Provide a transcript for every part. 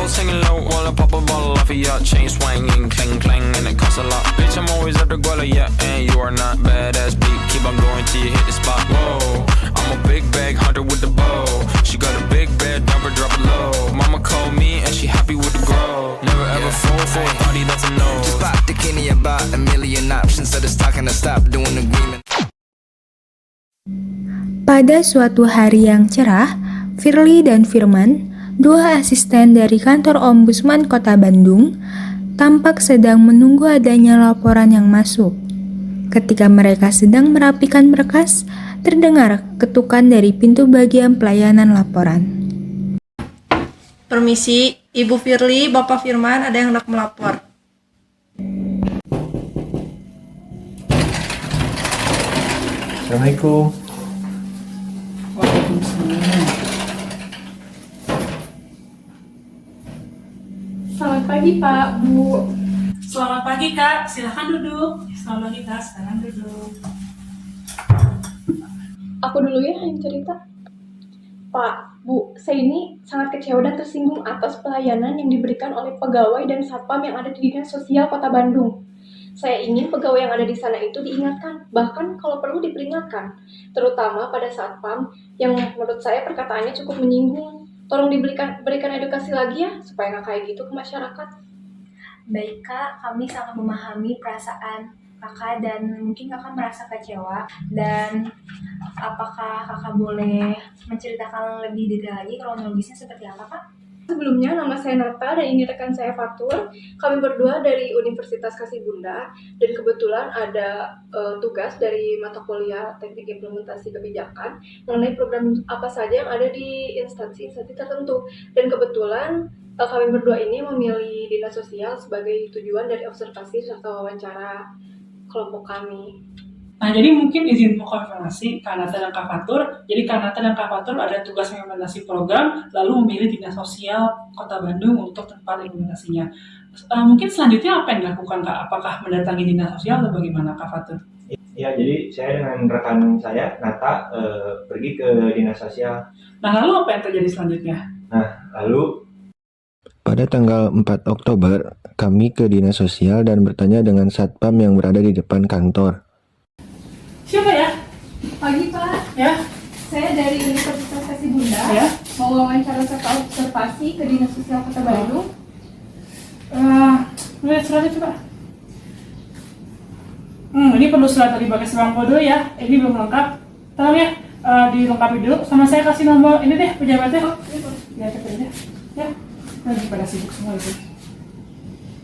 low, singing low while I pop a bottle off of your chain swinging, clang clang, and it costs a lot. Bitch, I'm always at the guala, yeah, and you are not badass beat. Keep on going till you hit the spot. Whoa, I'm a big bag hunter with the bow. She got a big bed, number drop it low. Mama called me and she happy with the grow. Never ever fall for a party that's a no. Just pop the Kenny about a million options. So just talking to stop doing agreement. Pada suatu hari yang cerah, Firly dan Firman, dua asisten dari kantor Ombudsman Kota Bandung, tampak sedang menunggu adanya laporan yang masuk. Ketika mereka sedang merapikan berkas, terdengar ketukan dari pintu bagian pelayanan laporan. Permisi, Ibu Firly, Bapak Firman, ada yang hendak melapor. Assalamualaikum. Selamat pagi Pak, Bu. Selamat pagi Kak, silahkan duduk. Selamat pagi Kak, sekarang duduk. Aku dulu ya yang cerita. Pak, Bu, saya ini sangat kecewa dan tersinggung atas pelayanan yang diberikan oleh pegawai dan satpam yang ada di Dinas Sosial Kota Bandung. Saya ingin pegawai yang ada di sana itu diingatkan, bahkan kalau perlu diperingatkan, terutama pada satpam yang menurut saya perkataannya cukup menyinggung. Tolong berikan edukasi lagi ya, supaya nggak kayak gitu ke masyarakat. Baik Kak, kami sangat memahami perasaan Kakak dan mungkin Kakak merasa kecewa. Dan apakah Kakak boleh menceritakan lebih detail lagi kronologisnya seperti apa Kak? Sebelumnya, nama saya Nata dan ini rekan saya Fatur. Kami berdua dari Universitas Kasih Bunda dan kebetulan ada tugas dari mata kuliah Teknik Implementasi Kebijakan mengenai program apa saja yang ada di instansi-instansi tertentu. Dan kebetulan kami berdua ini memilih Dinas Sosial sebagai tujuan dari observasi serta wawancara kelompok kami. Nah, jadi mungkin izin konfirmasi Kak Nata dan Kak Fatur. Jadi Kak Nata dan Kak Fatur ada tugas implementasi program, lalu memilih Dinas Sosial Kota Bandung untuk tempat implementasinya. Mungkin selanjutnya apa yang dilakukan Kak? Apakah mendatangi Dinas Sosial atau bagaimana Kak Fatur? Ya, jadi saya dengan rekan saya, Nata, pergi ke Dinas Sosial. Nah, lalu apa yang terjadi selanjutnya? Lalu pada tanggal 4 Oktober, kami ke Dinas Sosial dan bertanya dengan satpam yang berada di depan kantor. Siapa ya? Pagi Pak, Ya? saya dari Universitas Kasih Bunda. Ya? Mau wawancara serta observasi ke Dinas Sosial Kota Bandung. Lihat suratnya coba. Ini perlu surat dari Bagas Bangpo dulu ya. Ini belum lengkap. Tolong ya, dilengkapi dulu. Sama saya kasih nomor ini deh pejabatnya. Ya, cepat aja. Ya, lagi pada sibuk semua itu.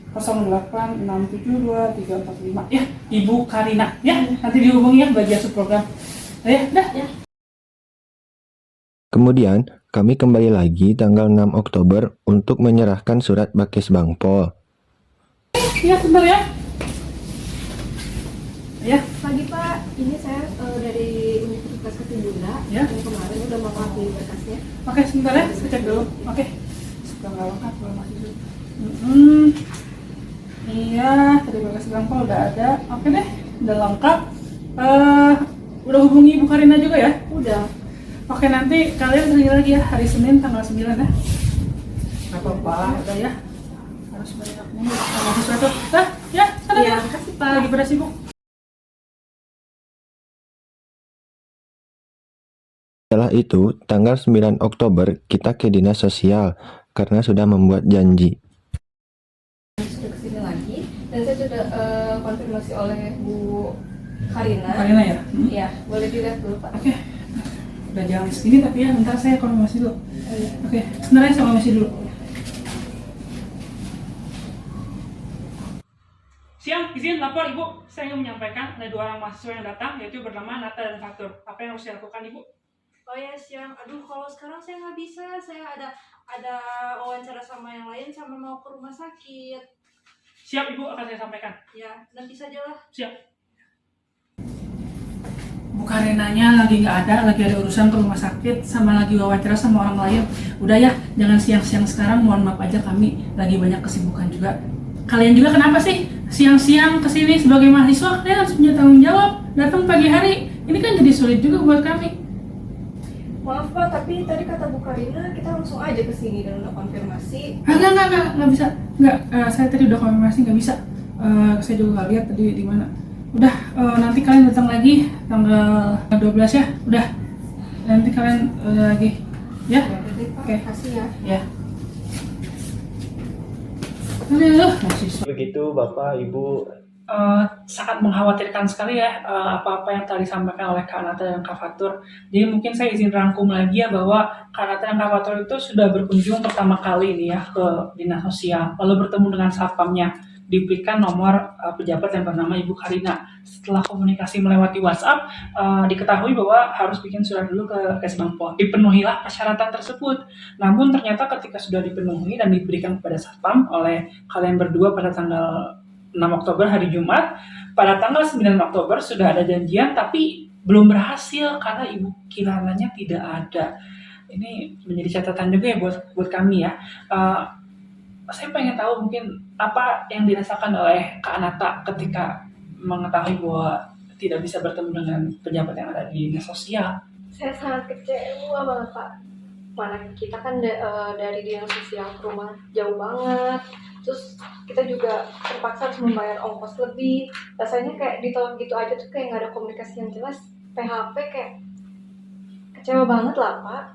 08672345 ya, Ibu Karina ya, nanti dihubungi ya bagian subprogram. Ya, dah. Kemudian, kami kembali lagi tanggal 6 Oktober untuk menyerahkan surat Bakes Bangpol. Ya, sebentar ya. Ya. Pagi Pak, ini saya dari Universitas Kasih Bunda. Ya. Yang kemarin udah melengkapi berkasnya. Oke, sebentar ya, saya cek dulu. Oke. Sudah nggak lengkap, belum masih dulu. Iya, tadi Bagas Bangpol udah ada. Oke deh, udah lengkap. Udah hubungi Ibu Karina juga ya? Udah. Oke, nanti kalian pergi lagi ya hari Senin tanggal 9 ya. Gak apa-apa, udah ya. Harus banyak mulu sama sesuatu. Ya, sana ya. Makasih Pak. Lagi pada sibuk. Setelah itu, tanggal 9 Oktober, kita ke Dinas Sosial karena sudah membuat janji. Sudah kesini lagi dan saya sudah konfirmasi oleh Bu Karina. Karina ya? Iya, boleh dilihat dulu Pak. Oke. Udah jangan segini tapi ya, bentar saya konfirmasi dulu. Oke, sebenarnya saya konfirmasi dulu. Siang, izin lapor Ibu. Saya ingin menyampaikan ada 2 orang mahasiswa yang datang, yaitu bernama Nata dan Fatur. Apa yang harus saya lakukan Ibu? Oh ya siang, aduh kalau sekarang saya nggak bisa, saya ada wawancara sama yang lain sama mau ke rumah sakit. Siap Ibu, akan saya sampaikan. Ya, nanti sajalah. Siap. Bu Karinanya lagi nggak ada, lagi ada urusan ke rumah sakit, sama lagi wawancara sama orang lain. Udah ya, jangan siang-siang sekarang, mohon maaf aja kami lagi banyak kesibukan juga. Kalian juga kenapa sih siang-siang kesini sebagai mahasiswa? Kalian harus punya tanggung jawab, datang pagi hari. Ini kan jadi sulit juga buat kami. Maaf Maaf Pak, tapi tadi kata Bu Karina kita langsung aja ke sini dan udah konfirmasi. Nggak bisa. Nggak, saya tadi udah konfirmasi nggak bisa. Saya juga nggak lihat tadi di mana. Udah, nanti kalian datang lagi tanggal 12 ya. Udah, nanti kalian lagi. Ya? Oke. Kasih ya. Ya. Aduh, Begitu Bapak, Ibu. Sangat mengkhawatirkan sekali ya apa-apa yang tadi disampaikan oleh Kak Nata dan Kak Fatur. Jadi mungkin saya izin rangkum lagi ya bahwa Kak Nata dan Kak Fatur itu sudah berkunjung pertama kali ini ya ke Dinas Sosial, lalu bertemu dengan satpamnya, diberikan nomor pejabat yang bernama Ibu Karina. Setelah komunikasi melewati WhatsApp, diketahui bahwa harus bikin surat dulu ke Kesbangpol. Dipenuhilah persyaratan tersebut. Namun ternyata ketika sudah dipenuhi dan diberikan kepada satpam oleh kalian berdua pada tanggal 6 Oktober hari Jumat, pada tanggal 9 Oktober sudah ada janjian tapi belum berhasil karena Ibu Kirananya tidak ada. Ini menjadi catatan juga ya buat kami ya. Saya pengen tahu mungkin apa yang dirasakan oleh Kak Nata ketika mengetahui bahwa tidak bisa bertemu dengan pejabat yang ada di dinas sosial. Saya sangat kecewa banget Pak. Mana kita kan dari dinas sosial ke rumah jauh banget. Terus kita juga terpaksa harus membayar ongkos lebih. Rasanya kayak ditolak gitu aja tuh kayak nggak ada komunikasi yang jelas. PHP kayak kecewa banget lah Pak.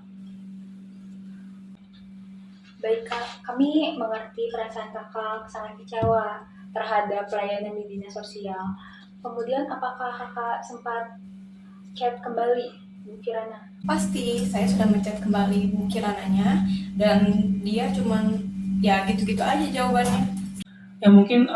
Baik Kak, kami mengerti perasaan Kakak sangat kecewa terhadap pelayanan di dinas sosial. Kemudian apakah Kakak sempat chat kembali Bu Kirana? Pasti saya sudah menchat kembali Bu Kirananya dan dia cuman ya gitu-gitu aja jawabannya. Ya mungkin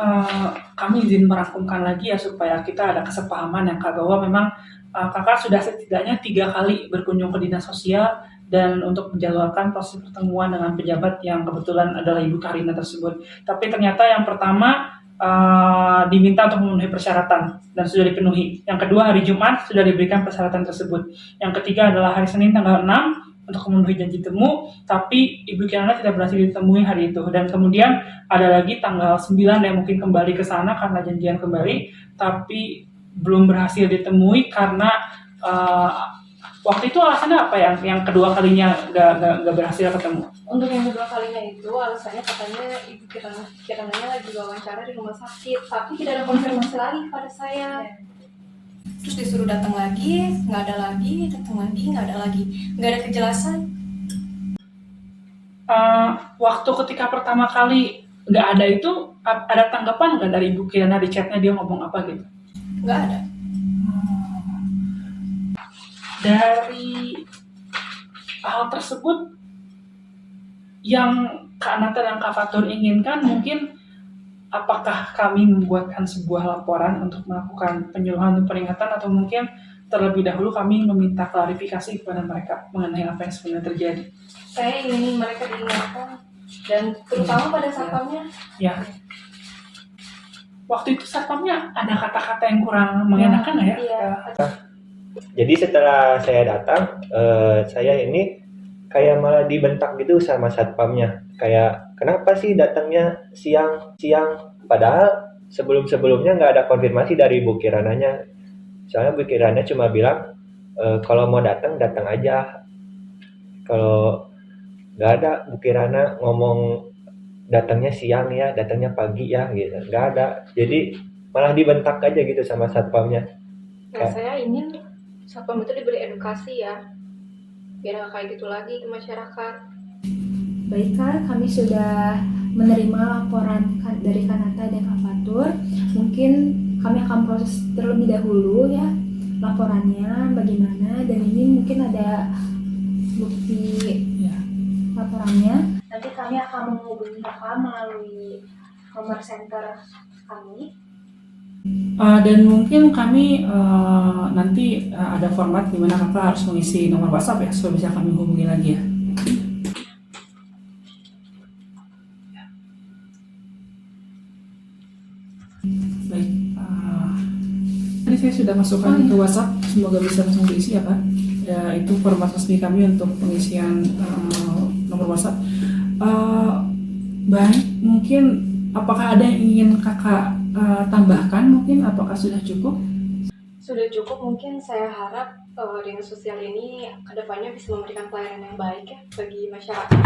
kami izin merangkumkan lagi ya supaya kita ada kesepahaman yang Kak, bahwa memang Kakak sudah setidaknya 3 kali berkunjung ke dinas sosial dan untuk menjadwalkan proses pertemuan dengan pejabat yang kebetulan adalah Ibu Karina tersebut. Tapi ternyata yang pertama diminta untuk memenuhi persyaratan dan sudah dipenuhi. Yang kedua hari Jumat sudah diberikan persyaratan tersebut. Yang ketiga adalah hari Senin tanggal 6 untuk memenuhi janji temu, tapi Ibu Kirana tidak berhasil ditemui hari itu. Dan kemudian ada lagi tanggal 9 yang mungkin kembali ke sana karena janjian kembali, tapi belum berhasil ditemui karena waktu itu alasannya apa yang kedua kalinya gak berhasil ketemu? Untuk yang kedua kalinya itu alasannya katanya Ibu Kirananya lagi wawancara di rumah sakit, tapi tidak ada konfirmasi lagi kepada saya. Terus disuruh datang lagi, nggak ada lagi, datang lagi, nggak ada lagi, nggak ada kejelasan. Waktu ketika pertama kali nggak ada itu, ada tanggapan nggak dari Ibu Kirana di chatnya, dia ngomong apa gitu? Nggak ada. Dari hal tersebut yang Kak Nata dan Kak Fatur inginkan, mungkin apakah kami membuatkan sebuah laporan untuk melakukan penyuluhan dan peringatan, atau mungkin terlebih dahulu kami meminta klarifikasi kepada mereka mengenai apa yang sebenarnya terjadi? Saya ingin mereka diingatkan dan terutama pada satpamnya. Ya. Waktu itu satpamnya ada kata-kata yang kurang mengenakan ya? Iya. Jadi setelah saya datang, saya ini kayak malah dibentak gitu sama satpamnya. Kayak kenapa sih datangnya siang? Padahal sebelum-sebelumnya nggak ada konfirmasi dari Bu Kirananya. Soalnya Bu Kirana cuma bilang kalau mau datang aja. Kalau nggak ada Bu Kirana ngomong datangnya siang ya, datangnya pagi ya gitu. Nggak ada. Jadi malah dibentak aja gitu sama satpamnya. Nah, saya ingin satpam itu diberi edukasi ya, biar nggak kayak gitu lagi ke masyarakat. Baik Kak, kami sudah menerima laporan dari Kak Nata dan Kak Fatur. Mungkin kami akan proses terlebih dahulu ya laporannya bagaimana, dan ini mungkin ada bukti laporannya. Nanti kami akan menghubungi Kakak melalui nomor center kami. Dan mungkin kami nanti ada format di mana Kakak harus mengisi nomor WhatsApp ya, supaya bisa kami hubungi lagi ya. Baik, tadi saya sudah masukkan ke WhatsApp, semoga bisa langsung diisi ya Kak. Ya, itu format resmi kami untuk pengisian nomor WhatsApp. Baik, mungkin apakah ada yang ingin Kakak tambahkan, mungkin apakah sudah cukup? Sudah cukup, mungkin saya harap dinas sosial ini kedepannya bisa memberikan pelayanan yang baik ya bagi masyarakat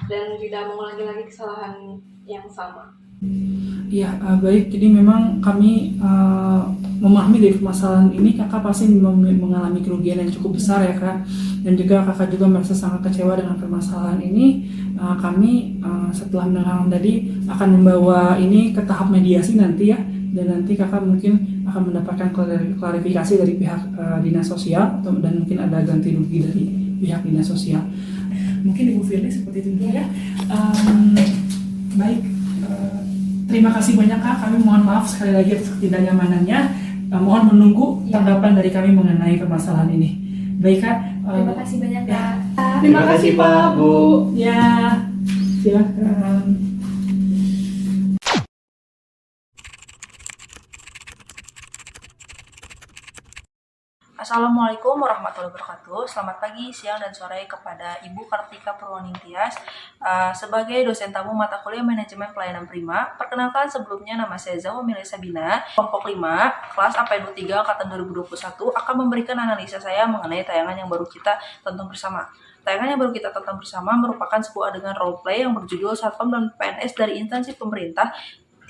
dan tidak mengulangi lagi kesalahan yang sama. Ya, baik. Jadi memang kami memahami dari permasalahan ini, kakak pasti mengalami kerugian yang cukup besar ya kak. Dan juga kakak juga merasa sangat kecewa dengan permasalahan ini. Kami setelah mendengar tadi akan membawa ini ke tahap mediasi nanti ya. Dan nanti kakak mungkin akan mendapatkan klarifikasi dari pihak dinas sosial dan mungkin ada ganti rugi dari pihak dinas sosial. Mungkin Ibu Firly seperti itu dulu ya. Baik. Terima kasih banyak kak, kami mohon maaf sekali lagi atas ketidaknyamanannya. Mohon menunggu tanggapan dari kami mengenai permasalahan ini. Baik kak. Terima kasih banyak kak. Terima kasih Pak, Bu. Ya, silakan. Assalamualaikum warahmatullahi wabarakatuh. Selamat pagi, siang, dan sore kepada Ibu Kartika Purwaningtyas sebagai dosen tamu mata kuliah Manajemen Pelayanan Prima. Perkenalkan sebelumnya nama saya Zawamila Sabina, kelompok 5, kelas APN 3 angkatan 2021 akan memberikan analisa saya mengenai tayangan yang baru kita tonton bersama. Tayangan yang baru kita tonton bersama merupakan sebuah adegan roleplay yang berjudul Satpam dan PNS dari instansi pemerintah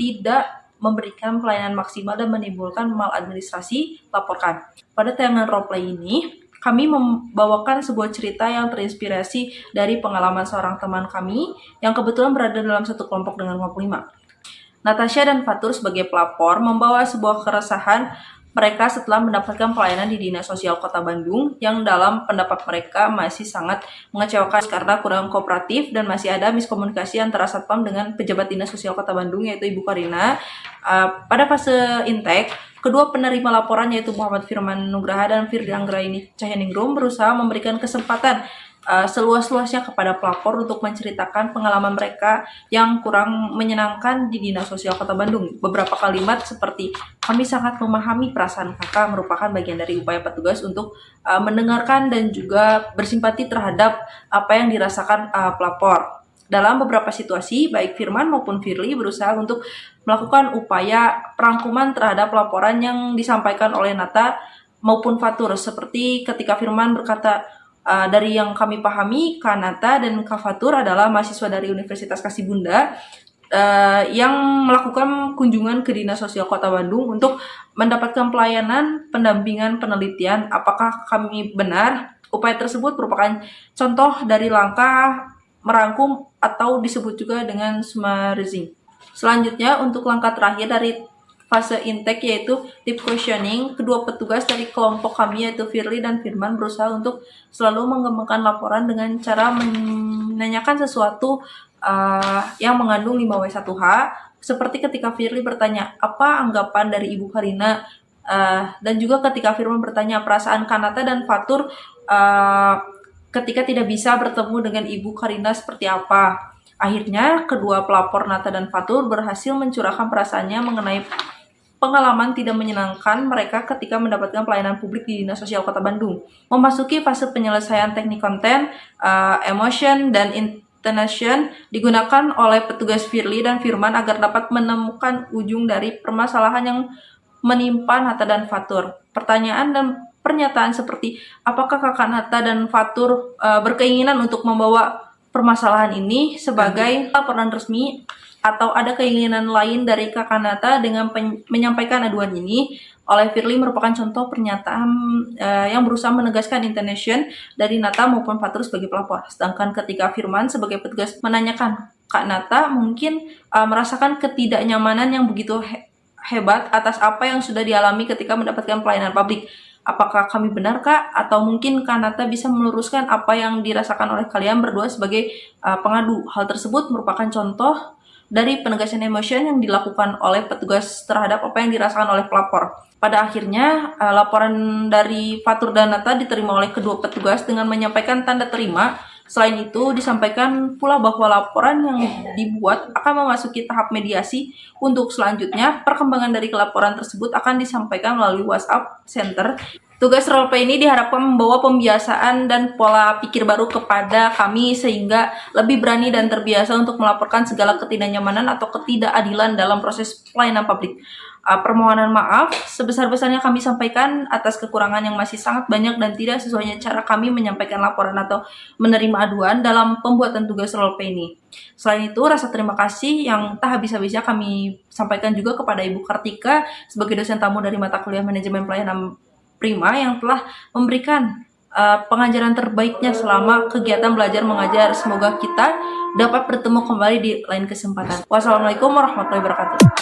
tidak memberikan pelayanan maksimal dan menimbulkan maladministrasi, laporkan. Pada tayangan roleplay ini, kami membawakan sebuah cerita yang terinspirasi dari pengalaman seorang teman kami yang kebetulan berada dalam satu kelompok dengan 55. Natasha dan Fatur sebagai pelapor membawa sebuah keresahan mereka setelah mendapatkan pelayanan di Dinas Sosial Kota Bandung yang dalam pendapat mereka masih sangat mengecewakan karena kurang kooperatif dan masih ada miskomunikasi antara Satpam dengan pejabat Dinas Sosial Kota Bandung yaitu Ibu Karina. Pada fase intake, kedua penerima laporan yaitu Muhammad Firman Nugraha dan Firly Anggraini Cahyaningrum berusaha memberikan kesempatan seluas-luasnya kepada pelapor untuk menceritakan pengalaman mereka yang kurang menyenangkan di Dinas Sosial Kota Bandung. Beberapa kalimat seperti, kami sangat memahami perasaan kakak merupakan bagian dari upaya petugas untuk mendengarkan dan juga bersimpati terhadap apa yang dirasakan pelapor. Dalam beberapa situasi, baik Firman maupun Firly berusaha untuk melakukan upaya perangkuman terhadap laporan yang disampaikan oleh Nata maupun Fatur. Seperti ketika Firman berkata, dari yang kami pahami, Kak Nata dan Kak Fatur adalah mahasiswa dari Universitas Kasih Bunda yang melakukan kunjungan ke Dinas Sosial Kota Bandung untuk mendapatkan pelayanan pendampingan penelitian. Apakah kami benar? Upaya tersebut merupakan contoh dari langkah merangkum atau disebut juga dengan summarizing. Selanjutnya, untuk langkah terakhir dari fase intake yaitu deep questioning, kedua petugas dari kelompok kami yaitu Firly dan Firman berusaha untuk selalu mengembangkan laporan dengan cara menanyakan sesuatu yang mengandung 5W1H, seperti ketika Firly bertanya, apa anggapan dari Ibu Karina? Dan juga ketika Firman bertanya, perasaan Kanata dan Fatur ketika tidak bisa bertemu dengan Ibu Karina seperti apa? Akhirnya, kedua pelapor Nata dan Fatur berhasil mencurahkan perasaannya mengenai pengalaman tidak menyenangkan mereka ketika mendapatkan pelayanan publik di Dinas Sosial Kota Bandung. Memasuki fase penyelesaian teknik konten, emotion, dan intonation digunakan oleh petugas Firly dan Firman agar dapat menemukan ujung dari permasalahan yang menimpa Nata dan Fatur. Pertanyaan dan pernyataan seperti, apakah kakak Nata dan Fatur berkeinginan untuk membawa permasalahan ini sebagai laporan resmi atau ada keinginan lain dari kakak Nata dengan menyampaikan aduan ini oleh Firly merupakan contoh pernyataan yang berusaha menegaskan intention dari Nata maupun Fatur sebagai pelapor. Sedangkan ketika Firman sebagai petugas menanyakan, Kak Nata mungkin merasakan ketidaknyamanan yang begitu hebat atas apa yang sudah dialami ketika mendapatkan pelayanan publik. Apakah kami benar Kak? Atau mungkin Kak Nata bisa meluruskan apa yang dirasakan oleh kalian berdua sebagai pengadu. Hal tersebut merupakan contoh dari penegasan emotion yang dilakukan oleh petugas terhadap apa yang dirasakan oleh pelapor. Pada akhirnya, laporan dari Fatur dan Nata diterima oleh kedua petugas dengan menyampaikan tanda terima. Selain itu, disampaikan pula bahwa laporan yang dibuat akan memasuki tahap mediasi. Untuk selanjutnya, perkembangan dari laporan tersebut akan disampaikan melalui WhatsApp Center. Tugas roleplay ini diharapkan membawa pembiasaan dan pola pikir baru kepada kami sehingga lebih berani dan terbiasa untuk melaporkan segala ketidaknyamanan atau ketidakadilan dalam proses pelayanan publik. permohonan maaf sebesar-besarnya kami sampaikan atas kekurangan yang masih sangat banyak dan tidak sesuainya cara kami menyampaikan laporan atau menerima aduan dalam pembuatan tugas role-play ini. Selain itu, rasa terima kasih yang tak habis-habisnya kami sampaikan juga kepada Ibu Kartika sebagai dosen tamu dari mata kuliah Manajemen Pelayanan Prima yang telah memberikan pengajaran terbaiknya selama kegiatan belajar mengajar. Semoga kita dapat bertemu kembali di lain kesempatan. Wassalamualaikum warahmatullahi wabarakatuh.